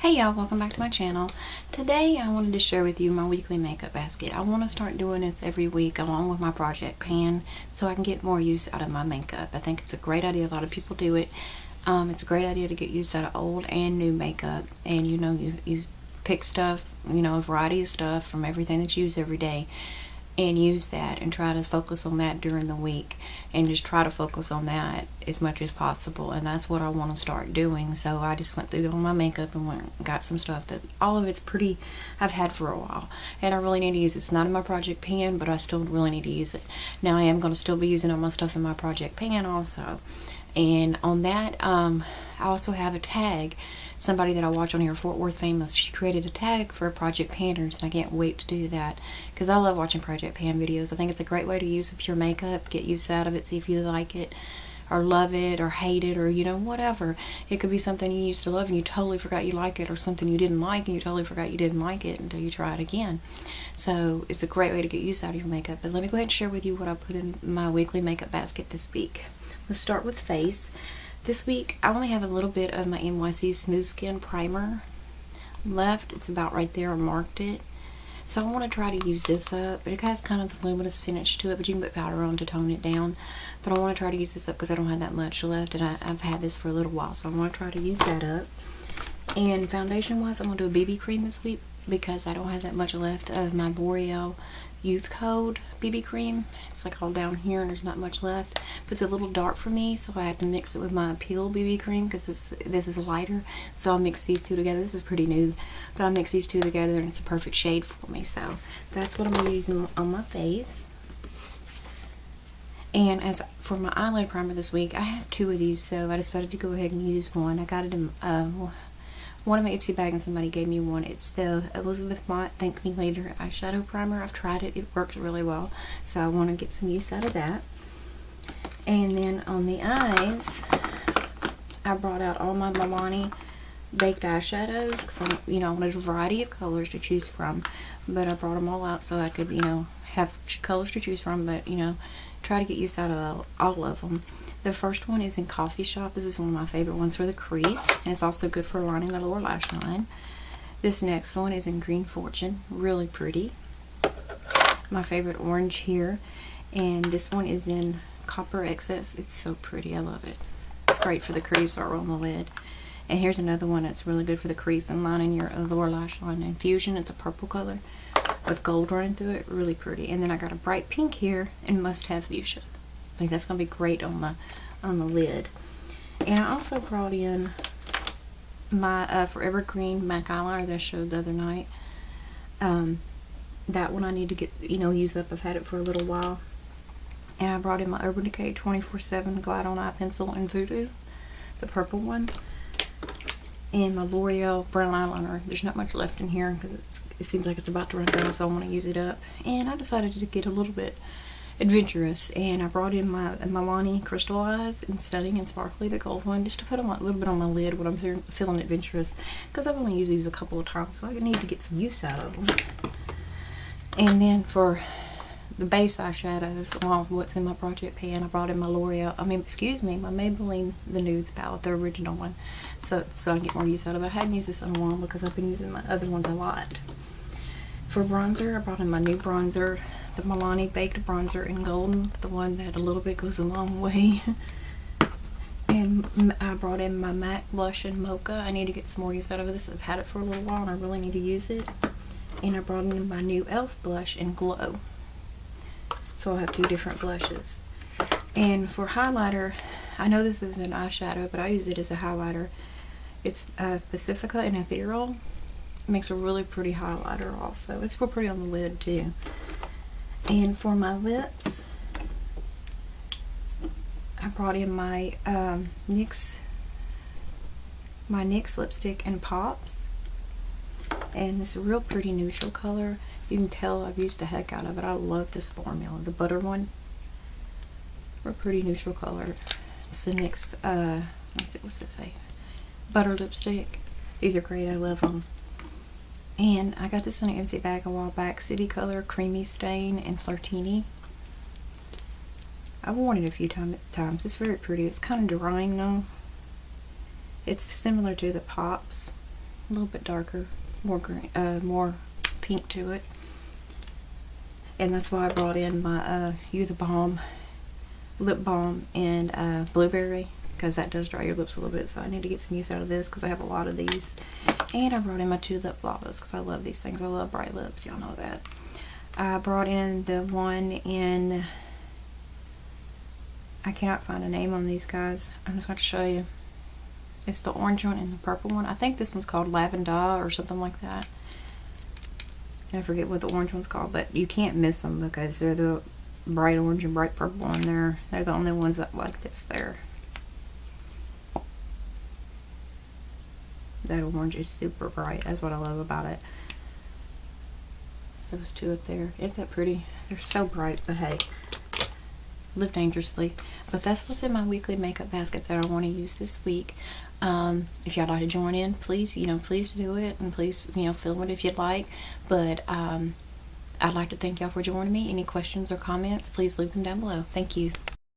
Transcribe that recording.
Hey y'all, welcome back to my channel. Today I wanted to share with you my weekly makeup basket. I want to start doing this every week along with my project pan so I can get more use out of my makeup. I think it's a great idea. A lot of people do it. It's a great idea to get use out of old and new makeup, and you pick stuff, a variety of stuff from everything that you use every day, and use that and try to focus on that during the week, and just try to focus on that as much as possible. And that's what I want to start doing. So I just went through all my makeup and got some stuff that all of it's pretty I've had for a while, and I really need to use it. It's not in my project pan, but I still really need to use it. Now I am going to still be using all my stuff in my project pan also. And on that, I also have a tag. Somebody that I watch on here, Fort Worth Famous, she created a tag for Project Panners, and I can't wait to do that because I love watching Project Pan videos. I think it's a great way to use up your makeup, get use out of it, see if you like it or love it or hate it, or whatever. It could be something you used to love and you totally forgot you like it, or something you didn't like and you totally forgot you didn't like it until you try it again. So it's a great way to get use out of your makeup. But let me go ahead and share with you what I put in my weekly makeup basket this week. Let's start with face. This week I only have a little bit of my NYC Smooth Skin Primer left. It's about right there. I marked it. So I want to try to use this up. It has kind of a luminous finish to it, but you can put powder on to tone it down. But I want to try to use this up because I don't have that much left, and I've had this for a little while, so I want to try to use that up. And foundation wise, I'm going to do a BB cream this week because I don't have that much left of my L'Oreal Youth Code BB cream. It's like all down here and there's not much left, but it's a little dark for me, so I have to mix it with my Appeal BB cream because this is lighter. So I'll mix these two together. This is pretty new, but I'll mix these two together and it's a perfect shade for me. So that's what I'm going to be using on my face. And as for my eyelid primer this week, I have two of these, so I decided to go ahead and use one. I got it in one of my Ipsy bag, and somebody gave me one. It's the Elizabeth Mott Thank Me Later eyeshadow primer. I've tried it. It works really well, so I want to get some use out of that. And then on the eyes, I brought out all my Milani baked eyeshadows because I wanted a variety of colors to choose from, but I brought them all out so I could have colors to choose from, but try to get use out of all of them. The first one is in Coffee Shop. This is one of my favorite ones for the crease, and it's also good for lining the lower lash line. This next one is in Green Fortune. Really pretty. My favorite orange here. And this one is in Copper Excess. It's so pretty. I love it. It's great for the crease or on the lid. And here's another one that's really good for the crease and lining your lower lash line. Infusion. It's a purple color with gold running through it. Really pretty. And then I got a bright pink here in Must Have Fuchsia. I think that's going to be great on the lid. And I also brought in my Forever Green MAC eyeliner that I showed the other night. That one I need to get use up. I've had it for a little while. And I brought in my Urban Decay 24/7 Glide On Eye Pencil in Voodoo, the purple one. And my L'Oreal brown eyeliner. There's not much left in here because it seems like it's about to run dry, so I want to use it up. And I decided to get a little bit adventurous, and I brought in my Milani Crystal Eyes in Stunning and Sparkly, the gold one, just to put them a little bit on my lid when I'm feeling adventurous, because I've only used these a couple of times, so I need to get some use out of them. And then for the base eyeshadows, along with what's in my project pan, I brought in my my Maybelline The Nudes palette, the original one, so I can get more use out of it. I hadn't used this in a while because I've been using my other ones a lot. For bronzer, I brought in my new bronzer, the Milani Baked Bronzer in Golden, the one that a little bit goes a long way. And I brought in my MAC Blush in Mocha. I need to get some more use out of this. I've had it for a little while and I really need to use it. And I brought in my new e.l.f. blush in Glow. So I'll have two different blushes. And for highlighter, I know this is an eyeshadow, but I use it as a highlighter. It's Pacifica in Ethereal. It makes a really pretty highlighter also. It's real pretty on the lid too. And for my lips, I brought in my NYX lipstick in Pops. And this real pretty neutral color. You can tell I've used the heck out of it. I love this formula. The butter one. Real pretty neutral color. It's the NYX, let's see, what's it say? Butter lipstick. These are great. I love them. And I got this in an empty bag a while back. City Color Creamy Stain in Flirtini. I've worn it a few times. It's very pretty. It's kind of drying though. It's similar to the Pops. a little bit darker, more green, more pink to it. And that's why I brought in my Youth Balm lip balm in blueberry, because that does dry your lips a little bit, so I need to get some use out of this because I have a lot of these. And I brought in my 2 lip flawless because I love these things. I love bright lips, y'all know that. I brought in the one in, I cannot find a name on these guys. I'm just going to show you. It's the orange one and the purple one. I think this one's called Lavender or something like that. I forget what the orange one's called, but you can't miss them because they're the bright orange and bright purple, and they're the only ones that like this there. That orange is super bright. That's what I love about it. So those 2 up there. Isn't that pretty? They're so bright, but hey, live dangerously. But that's what's in my weekly makeup basket that I want to use this week. If y'all like to join in, please, please do it, and please, film it if you'd like. But I'd like to thank y'all for joining me. Any questions or comments, please leave them down below. Thank you.